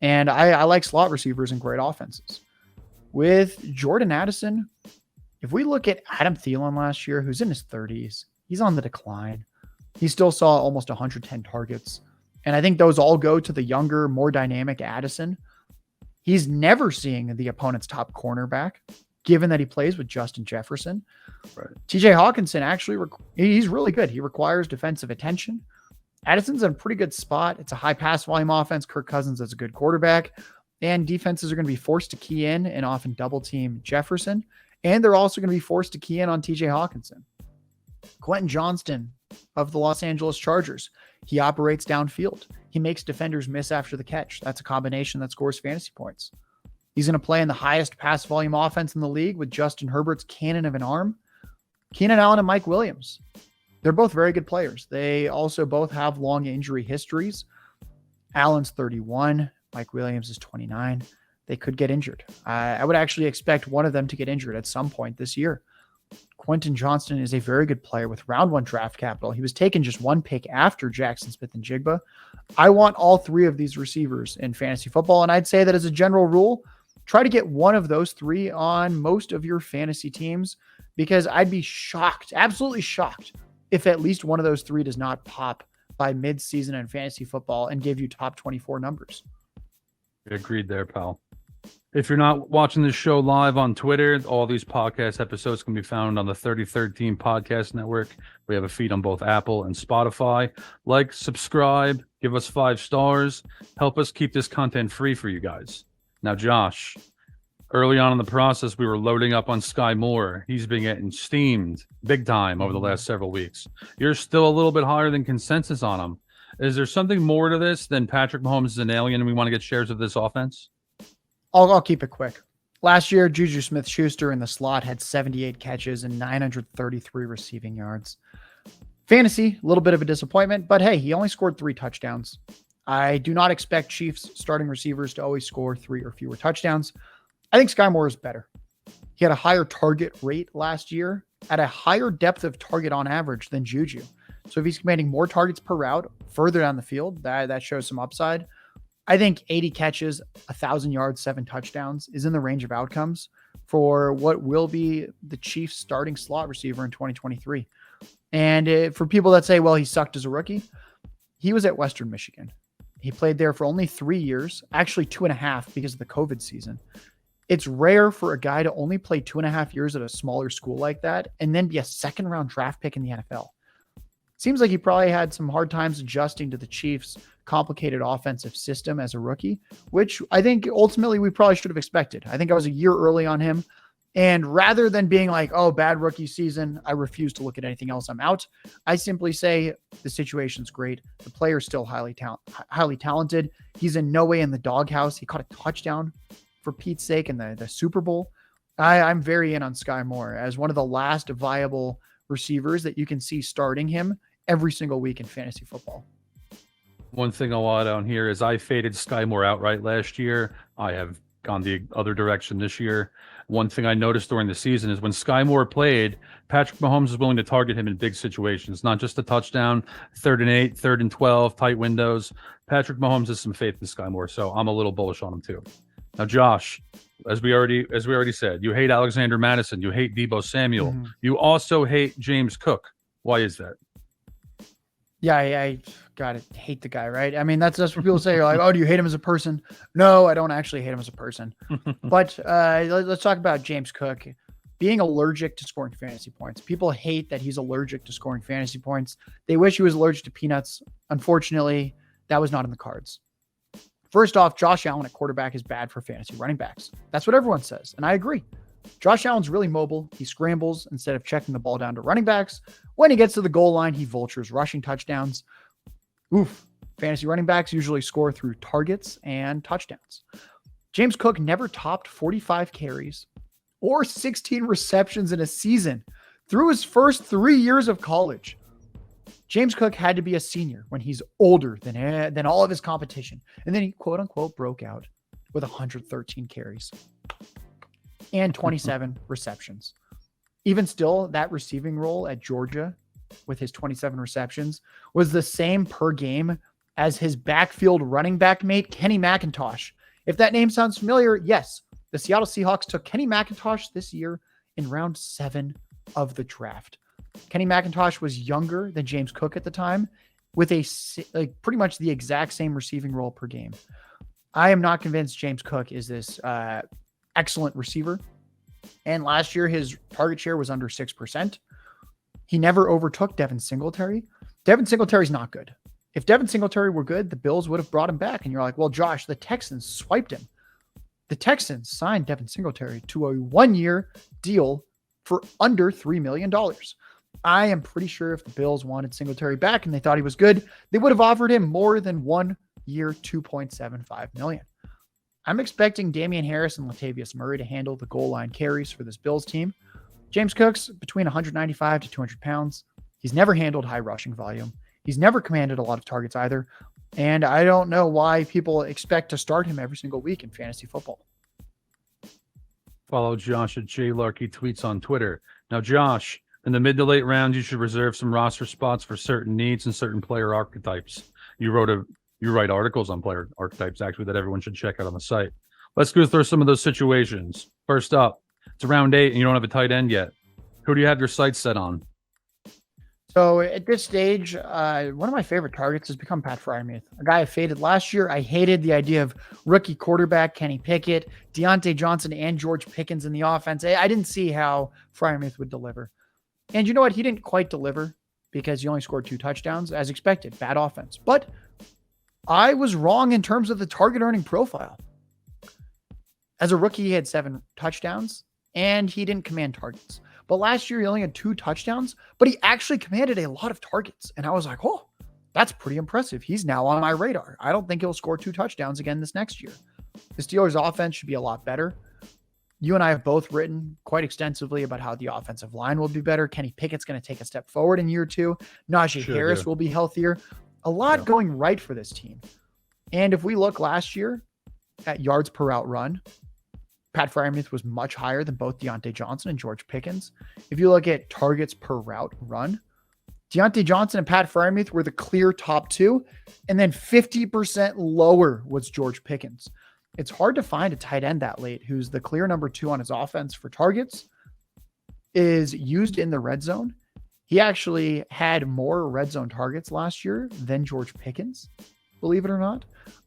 And I like slot receivers and great offenses. With Jordan Addison, if we look at Adam Thielen last year, who's in his 30s, he's on the decline. He still saw almost 110 targets. And I think those all go to the younger, more dynamic Addison. He's never seeing the opponent's top cornerback, given that he plays with Justin Jefferson. Right. TJ Hawkinson actually, he's really good. He requires defensive attention. Addison's in a pretty good spot. It's a high pass volume offense. Kirk Cousins is a good quarterback. And defenses are going to be forced to key in and often double team Jefferson. And they're also going to be forced to key in on TJ Hawkinson. Quentin Johnston of the Los Angeles Chargers. He operates downfield. He makes defenders miss after the catch. That's a combination that scores fantasy points. He's going to play in the highest pass volume offense in the league with Justin Herbert's cannon of an arm. Keenan Allen and Mike Williams. They're both very good players. They also both have long injury histories. Allen's 31. Mike Williams is 29. They could get injured. I would actually expect one of them to get injured at some point this year. Quentin Johnston is a very good player with round 1 draft capital. He was taken just 1 pick after Jackson Smith-Njigba. I want all 3 of these receivers in fantasy football, and I'd say that as a general rule, try to get one of those 3 on most of your fantasy teams, because I'd be shocked, absolutely shocked, if at least one of those 3 does not pop by mid-season in fantasy football and give you top 24 numbers. Agreed there, pal. If you're not watching this show live on Twitter, all these podcast episodes can be found on the 3013 Podcast Network. We have a feed on both Apple and Spotify. Like, subscribe, give us 5 stars, help us keep this content free for you guys. Now, Josh, early on in the process, we were loading up on Skyy Moore. He's been getting steamed big time over the last several weeks. You're still a little bit higher than consensus on him. Is there something more to this than Patrick Mahomes is an alien and we want to get shares of this offense? I'll keep it quick. Last year, Juju Smith-Schuster in the slot had 78 catches and 933 receiving yards. Fantasy, a little bit of a disappointment, but hey, he only scored 3 touchdowns. I do not expect Chiefs starting receivers to always score 3 or fewer touchdowns. I think Skyy Moore is better. He had a higher target rate last year at a higher depth of target on average than Juju. So if he's commanding more targets per route further down the field, that shows some upside. I think 80 catches, 1,000 yards, 7 touchdowns is in the range of outcomes for what will be the Chiefs starting slot receiver in 2023. And for people that say, well, he sucked as a rookie, he was at Western Michigan. He played there for only 3 years, actually 2.5 because of the COVID season. It's rare for a guy to only play 2.5 years at a smaller school like that and then be a second-round draft pick in the NFL. Seems like he probably had some hard times adjusting to the Chiefs' complicated offensive system as a rookie, which I think ultimately we probably should have expected. I think I was a year early on him, And rather than being like, oh, bad rookie season, I refuse to look at anything else, I'm out. I simply say the situation's great. The player's still highly talented. He's in no way in the doghouse. He caught a touchdown for Pete's sake in the Super Bowl. I'm very in on Skyy Moore as one of the last viable receivers that you can see starting him every single week in fantasy football. One thing I'll add on here is I faded Skyy Moore outright last year. I have gone the other direction this year. One thing I noticed during the season is when Skyy Moore played, Patrick Mahomes is willing to target him in big situations, not just a touchdown, 3rd and 8, 3rd and 12, tight windows. Patrick Mahomes has some faith in Skyy Moore, so I'm a little bullish on him too. Now, Josh, as we already said, you hate Alexander Madison, you hate Deebo Samuel, you also hate James Cook. Why is that? Yeah, I gotta hate the guy, right? I mean, that's what people say. You're like, oh, do you hate him as a person? No, I don't actually hate him as a person. But let's talk about James Cook being allergic to scoring fantasy points. People hate that he's allergic to scoring fantasy points. They wish he was allergic to peanuts. Unfortunately, that was not in the cards. First off, Josh Allen at quarterback is bad for fantasy running backs. That's what everyone says, and I agree. Josh Allen's really mobile. He scrambles instead of checking the ball down to running backs. When he gets to the goal line, he vultures rushing touchdowns. Oof. Fantasy running backs usually score through targets and touchdowns. James Cook never topped 45 carries or 16 receptions in a season through his first 3 years of college. James Cook had to be a senior when he's older than all of his competition. And then he quote unquote broke out with 113 carries and 27 receptions. Even still, that receiving role at Georgia with his 27 receptions was the same per game as his backfield running back mate, Kenny McIntosh. If that name sounds familiar, yes, the Seattle Seahawks took Kenny McIntosh this year in round 7 of the draft. Kenny McIntosh was younger than James Cook at the time with pretty much the exact same receiving role per game. I am not convinced James Cook is this excellent receiver. And last year, his target share was under 6%. He never overtook Devin Singletary. Devin Singletary's not good. If Devin Singletary were good, the Bills would have brought him back. And you're like, well, Josh, the Texans swiped him. The Texans signed Devin Singletary to a 1-year deal for under $3 million. I am pretty sure if the Bills wanted Singletary back and they thought he was good, they would have offered him more than 1 year, $2.75 million. I'm expecting Damian Harris and Latavius Murray to handle the goal line carries for this Bills team. James Cook's between 195 to 200 pounds. He's never handled high rushing volume. He's never commanded a lot of targets either. And I don't know why people expect to start him every single week in fantasy football. Follow Josh at Larky Tweets on Twitter. Now, Josh, in the mid to late rounds, you should reserve some roster spots for certain needs and certain player archetypes. You write articles on player archetypes, actually, that everyone should check out on the site. Let's go through some of those situations. First up, it's round 8 and you don't have a tight end yet. Who do you have your sights set on? So at this stage, one of my favorite targets has become Pat Freiermuth, a guy I faded last year. I hated the idea of rookie quarterback Kenny Pickett, Deontay Johnson, and George Pickens in the offense. I didn't see how Freiermuth would deliver. And you know what? He didn't quite deliver because he only scored 2 touchdowns as expected. Bad offense. But I was wrong in terms of the target earning profile. As a rookie, he had 7 touchdowns and he didn't command targets. But last year, he only had 2 touchdowns, but he actually commanded a lot of targets. And I was like, oh, that's pretty impressive. He's now on my radar. I don't think he'll score 2 touchdowns again this next year. The Steelers' offense should be a lot better. You and I have both written quite extensively about how the offensive line will be better. Kenny Pickett's going to take a step forward in year 2. Najee Harris will be healthier. A lot going right for this team. And if we look last year at yards per route run, Pat Freiermuth was much higher than both Deontay Johnson and George Pickens. If you look at targets per route run, Deontay Johnson and Pat Freiermuth were the clear top 2, and then 50% lower was George Pickens. It's hard to find a tight end that late who's the clear number 2 on his offense for targets, is used in the red zone. He actually had more red zone targets last year than George Pickens, believe it or not.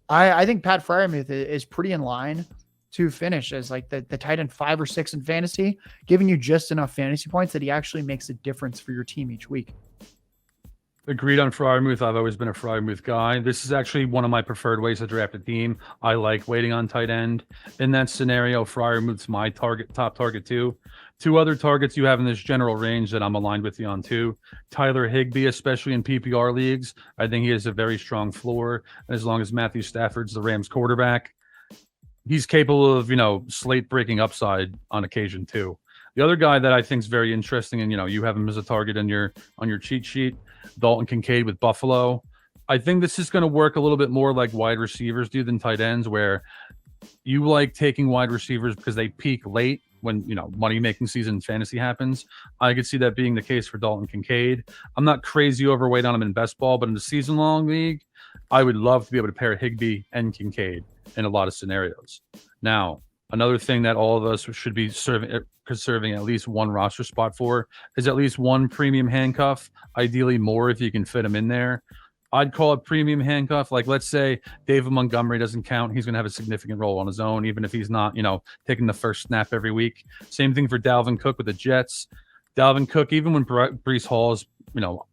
I think Pat Freiermuth is pretty in line to finish as like the tight end 5 or 6 in fantasy, giving you just enough fantasy points that he actually makes a difference for your team each week. Agreed on Fryermuth. I've always been a Fryermuth guy. This is actually one of my preferred ways to draft a team. I like waiting on tight end. In that scenario, Fryermuth's my top target too. Two other targets you have in this general range that I'm aligned with you on too. Tyler Higbee, especially in PPR leagues. I think he has a very strong floor. As long as Matthew Stafford's the Rams quarterback, he's capable of, slate breaking upside on occasion too. The other guy that I think is very interesting, and you have him as a target on your cheat sheet, Dalton Kincaid with Buffalo. I think this is going to work a little bit more like wide receivers do than tight ends, where you like taking wide receivers because they peak late when money making season in fantasy happens. I could see that being the case for Dalton Kincaid. I'm not crazy overweight on him in best ball, but in the season long league, I would love to be able to pair Higbee and Kincaid in a lot of scenarios. Now, another thing that all of us should be conserving at least one roster spot for is at least one premium handcuff, ideally more if you can fit them in there. I'd call it premium handcuff. Like, let's say David Montgomery doesn't count. He's going to have a significant role on his own, even if he's not, taking the first snap every week. Same thing for Dalvin Cook with the Jets. Dalvin Cook, even when Breece Hall is,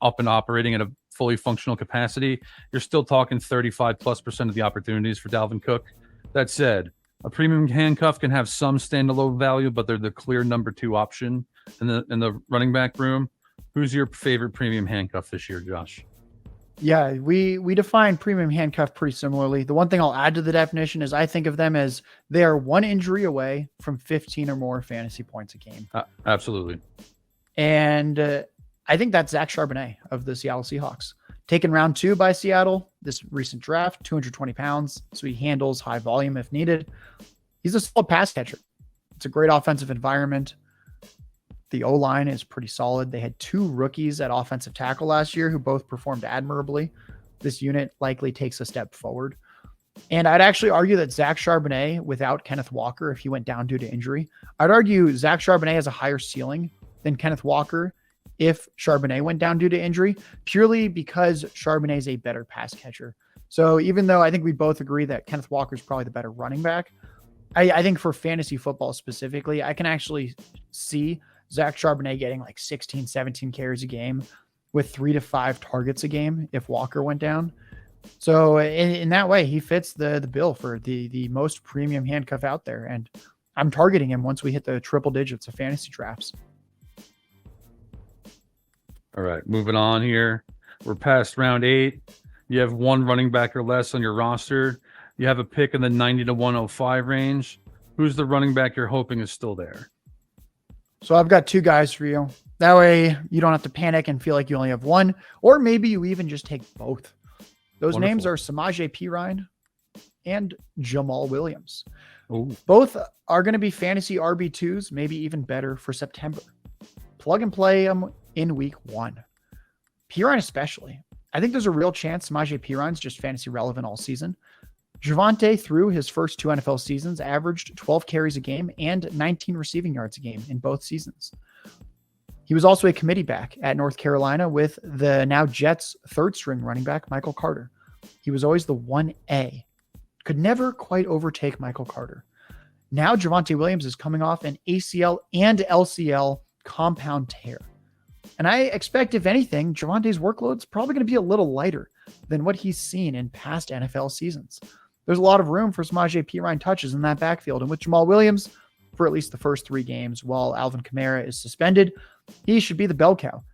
up and operating at a fully functional capacity, you're still talking 35+% of the opportunities for Dalvin Cook. That said, a premium handcuff can have some standalone value, but they're the clear number 2 option in the running back room. Who's your favorite premium handcuff this year, Josh? Yeah, we define premium handcuff pretty similarly. The one thing I'll add to the definition is I think of them as they are one injury away from 15 or more fantasy points a game. Absolutely. And I think that's Zach Charbonnet of the Seattle Seahawks. Taken round 2 by Seattle, this recent draft, 220 pounds, so he handles high volume if needed. He's a solid pass catcher. It's a great offensive environment. The O-line is pretty solid. They had 2 rookies at offensive tackle last year who both performed admirably. This unit likely takes a step forward. And I'd actually argue that Zach Charbonnet, without Kenneth Walker, if he went down due to injury, I'd argue Zach Charbonnet has a higher ceiling than Kenneth Walker if Charbonnet went down due to injury, purely because Charbonnet is a better pass catcher. So even though I think we both agree that Kenneth Walker is probably the better running back, I think for fantasy football specifically, I can actually see Zach Charbonnet getting like 16, 17 carries a game with 3 to 5 targets a game if Walker went down. So in that way, he fits the bill for the most premium handcuff out there. And I'm targeting him once we hit the triple digits of fantasy drafts. All right, moving on here. We're past round 8. You have one running back or less on your roster. You have a pick in the 90 to 105 range. Who's the running back you're hoping is still there? So I've got 2 guys for you. That way you don't have to panic and feel like you only have one, or maybe you even just take both. Those Wonderful. names are Samaje Perine and Jamal Williams. Ooh. Both are going to be fantasy RB2s, maybe even better for September. Plug and play them in week 1. Perine especially. I think there's a real chance Samaje Perine's just fantasy relevant all season. Javonte, through his first 2 NFL seasons, averaged 12 carries a game and 19 receiving yards a game in both seasons. He was also a committee back at North Carolina with the now Jets' 3rd-string running back, Michael Carter. He was always the 1A. Could never quite overtake Michael Carter. Now Javonte Williams is coming off an ACL and LCL compound tear. And I expect, if anything, Javonte's workload's probably going to be a little lighter than what he's seen in past NFL seasons. There's a lot of room for Samaje Perine touches in that backfield. And with Jamal Williams, for at least the first 3 games, while Alvin Kamara is suspended, he should be the bell cow.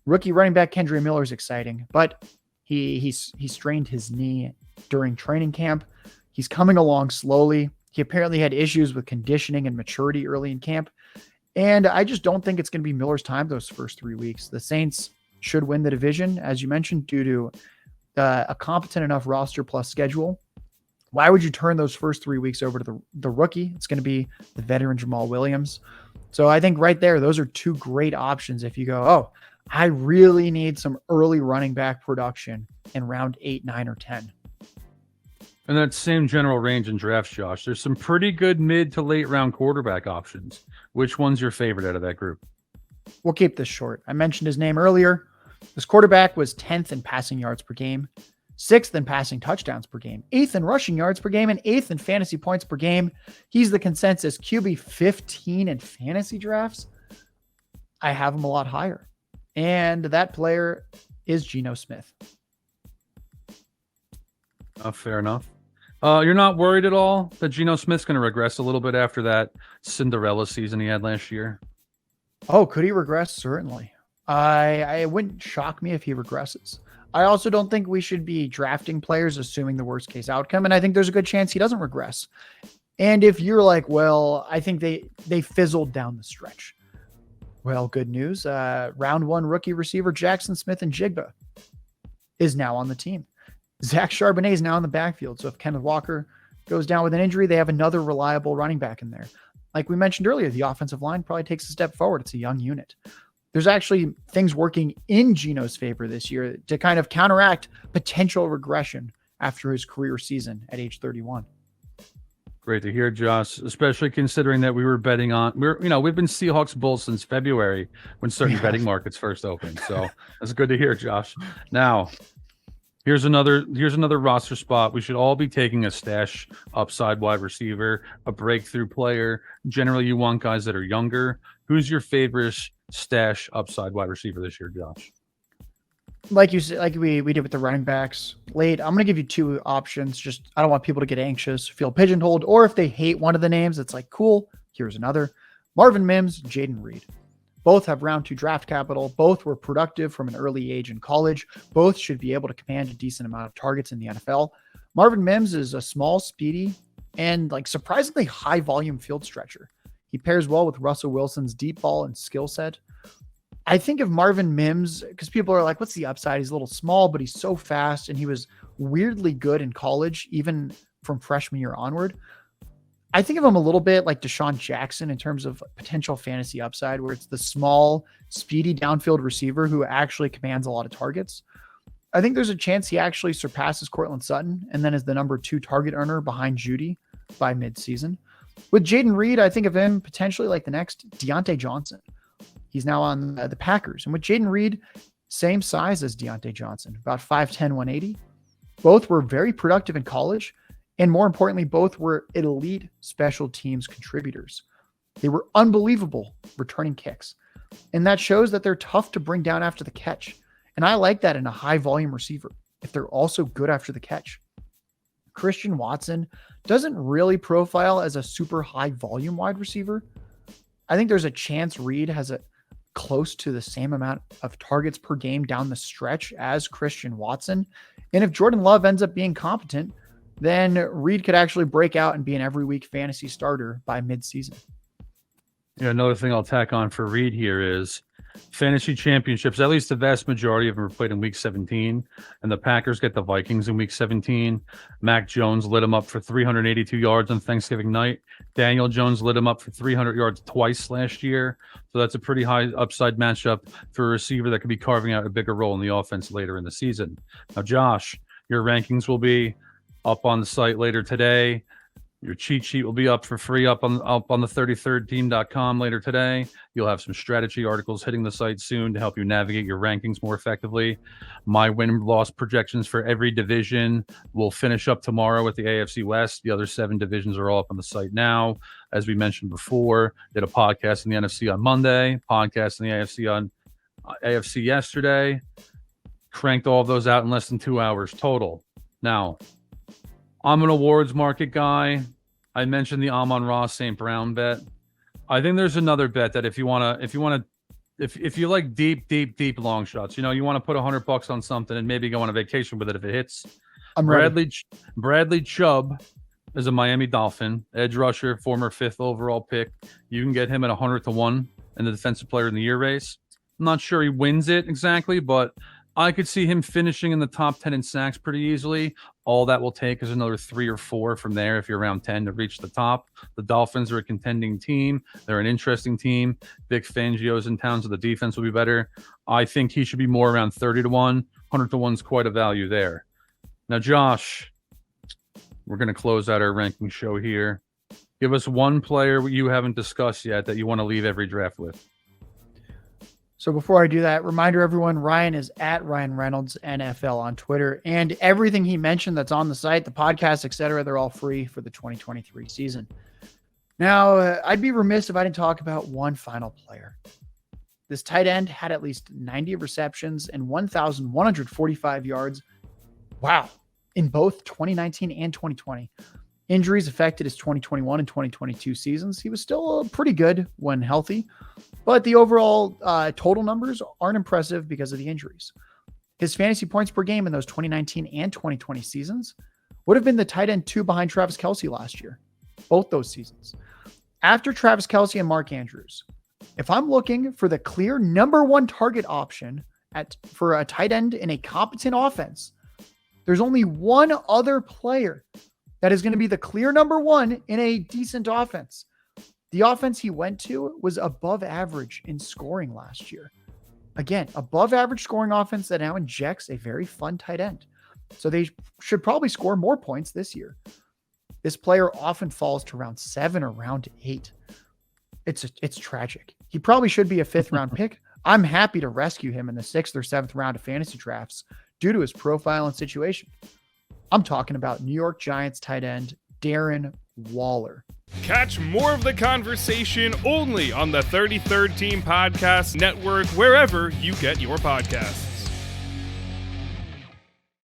Rookie running back Kendre Miller is exciting, but he strained his knee during training camp. He's coming along slowly. He apparently had issues with conditioning and maturity early in camp. And I just don't think it's going to be Miller's time those first 3 weeks. The Saints should win the division, as you mentioned, due to a competent enough roster plus schedule. Why would you turn those first 3 weeks over to the rookie? It's going to be the veteran Jamal Williams. So I think right there, those are 2 great options. If you go, oh, I really need some early running back production in round 8, 9, or 10. In that same general range in drafts, Josh, there's some pretty good mid to late round quarterback options. Which one's your favorite out of that group? We'll keep this short. I mentioned his name earlier. This quarterback was 10th in passing yards per game, 6th in passing touchdowns per game, 8th in rushing yards per game, and 8th in fantasy points per game. He's the consensus QB 15 in fantasy drafts. I have him a lot higher. And that player is Geno Smith. Fair enough. You're not worried at all that Geno Smith's going to regress a little bit after that Cinderella season he had last year? Oh, could he regress? Certainly. I wouldn't shock me if he regresses. I also don't think we should be drafting players assuming the worst case outcome, and I think there's a good chance he doesn't regress. And if you're like, well, I think they fizzled down the stretch. Well, good news. Round 1 rookie receiver Jackson Smith-Njigba is now on the team. Zach Charbonnet is now in the backfield. So if Kenneth Walker goes down with an injury, they have another reliable running back in there. Like we mentioned earlier, the offensive line probably takes a step forward. It's a young unit. There's actually things working in Geno's favor this year to kind of counteract potential regression after his career season at age 31. Great to hear, Josh, especially considering that we were betting on, we've been Seahawks Bulls since February when certain betting markets first opened. So that's good to hear, Josh. Now, here's another roster spot. We should all be taking a stash upside wide receiver, a breakthrough player. Generally, you want guys that are younger. Who's your favorite stash upside wide receiver this year, Josh? Like you said, like we did with the running backs late, I'm going to give you 2 options. Just, I don't want people to get anxious, feel pigeonholed, or if they hate one of the names, it's like, cool, here's another. Marvin Mims, Jaden Reed. Both have round 2 draft capital. Both were productive from an early age in college. Both should be able to command a decent amount of targets in the NFL. Marvin Mims is a small, speedy, and like surprisingly high volume field stretcher. He pairs well with Russell Wilson's deep ball and skill set. I think of Marvin Mims because people are like, what's the upside? He's a little small, but he's so fast, and he was weirdly good in college, even from freshman year onward. I think of him a little bit like Deshaun Jackson in terms of potential fantasy upside, where it's the small, speedy downfield receiver who actually commands a lot of targets. I think there's a chance he actually surpasses Courtland Sutton and then is the number 2 target earner behind Judy by midseason. With Jaden Reed, I think of him potentially like the next Deontay Johnson. He's now on the Packers. And with Jaden Reed, same size as Deontay Johnson, about 5'10", 180. Both were very productive in college. And more importantly, both were elite special teams contributors. They were unbelievable returning kicks. And that shows that they're tough to bring down after the catch. And I like that in a high volume receiver, if they're also good after the catch. Christian Watson doesn't really profile as a super high volume wide receiver. I think there's a chance Reed has a close to the same amount of targets per game down the stretch as Christian Watson. And if Jordan Love ends up being competent, then Reed could actually break out and be an every week fantasy starter by midseason. Yeah, another thing I'll tack on for Reed here is fantasy championships. At least the vast majority of them are played in week 17, and the Packers get the Vikings in week 17. Mac Jones lit him up for 382 yards on Thanksgiving night. Daniel Jones lit him up for 300 yards twice last year. So that's a pretty high upside matchup for a receiver that could be carving out a bigger role in the offense later in the season. Now, Josh, your rankings will be up on the site later today. Your cheat sheet will be up for free up on the 33rdteam.com later today. You'll have some strategy articles hitting the site soon to help you navigate your rankings more effectively. My win-loss projections for every division will finish up tomorrow with the AFC West. The other 7 divisions are all up on the site now. As we mentioned before, did a podcast in the NFC on Monday, podcast in the AFC on AFC yesterday. Cranked all of those out in less than 2 hours total. Now, I'm an awards market guy. I mentioned the Amon-Ra St. Brown bet. I think there's another bet that if you like deep long shots, you want to put $100 on something and maybe go on a vacation with it if it hits. Bradley Chubb is a Miami Dolphin edge rusher, former 5th overall pick. You can get him at 100-1 in the defensive player in the year race. I'm not sure he wins it exactly, but I could see him finishing in the top 10 in sacks pretty easily. All that will take is another 3 or 4 from there if you're around 10 to reach the top. The Dolphins are a contending team. They're an interesting team. Vic Fangio's in town, so the defense will be better. I think he should be more around 30-1. 100-1 is quite a value there. Now, Josh, we're going to close out our ranking show here. Give us one player you haven't discussed yet that you want to leave every draft with. So before I do that, reminder everyone, Ryan is at Ryan Reynolds NFL on Twitter, and everything he mentioned that's on the site, the podcast, etc., they're all free for the 2023 season. Now, I'd be remiss if I didn't talk about one final player. This tight end had at least 90 receptions and 1,145 yards. Wow. In both 2019 and 2020. Injuries affected his 2021 and 2022 seasons. He was still pretty good when healthy, but the overall total numbers aren't impressive because of the injuries. His fantasy points per game in those 2019 and 2020 seasons would have been the tight end 2 behind Travis Kelce last year, both those seasons. After Travis Kelce and Mark Andrews, if I'm looking for the clear number 1 target option for a tight end in a competent offense, there's only one other player that is going to be the clear number 1 in a decent offense. The offense he went to was above average in scoring last year. Again, above average scoring offense that now injects a very fun tight end. So they should probably score more points this year. This player often falls to round 7 or round 8. It's tragic. He probably should be a 5th round pick. I'm happy to rescue him in the 6th or 7th round of fantasy drafts due to his profile and situation. I'm talking about New York Giants tight end Darren Waller. Catch more of the conversation only on the 33rd Team Podcast Network, wherever you get your podcasts.